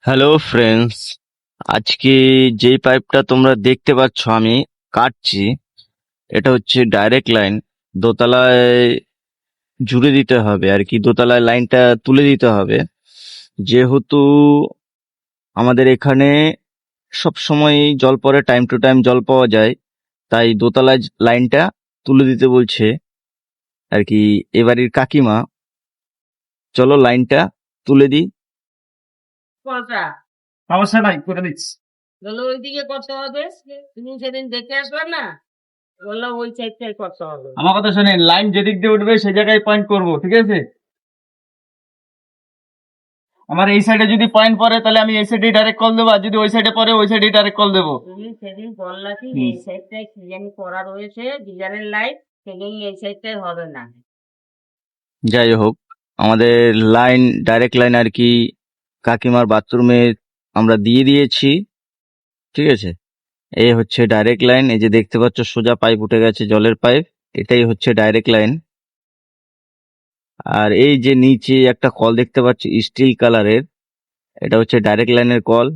Hello friends, আজকে যেই পাইপটা তোমরা দেখতে পাচ্ছ আমি কাটছি, এটা হচ্ছে ডাইরেক্ট লাইন। দোতলায় জুড়ে দিতে হবে আর কি, দোতলায় লাইনটা তুলে দিতে হবে। যেহেতু আমাদের এখানে সব সময় জল পড়ে, টাইম টু টাইম জল পাওয়া যায়, তাই দোতলায় লাইনটা তুলে দিতে বলছে আর কি এবাড়ির কাকিমা। চলো লাইনটা তুলে দিই। কটা সমস্যা নাই, করে দিচ্ছি। বললো ওইদিকে করতে হবে। তুমি সেদিন দেখে আসবে না, বললো ওই সাইডটাই করতে হবে। আমার কথা শোনেন, লাইন যেদিক দিয়ে উঠবে সেই জায়গায় পয়েন্ট করব, ঠিক আছে? আমার এই সাইডে যদি পয়েন্ট পড়ে তাহলে আমি এই সাইডে ডাইরেক্ট কল দেবো, আর যদি ওই সাইডে পড়ে ওই সাইডে ডাইরেক্ট কল দেবো। তুমি সেদিন বললা কি হুম। এই সাইডটাই ডিজাইন করা রয়েছে, ডিজাইনের লাইট, সেদিন এই সাইডটাই হবে না। যাই হোক, আমাদের লাইন ডাইরেক্ট লাইন আর কি কাকিমার বাথরুমে আমরা দিয়ে দিয়েছি, ঠিক আছে? এই হচ্ছে ডাইরেক্ট লাইন। এই যে দেখতে পাচ্ছ সোজা পাইপ উঠে গেছে, জলের পাইপ, এটাই হচ্ছে ডাইরেক্ট লাইন। আর এই যে নিচে একটা কল দেখতে পাচ্ছ স্টিল কালারের, এটা হচ্ছে ডাইরেক্ট লাইনের কল।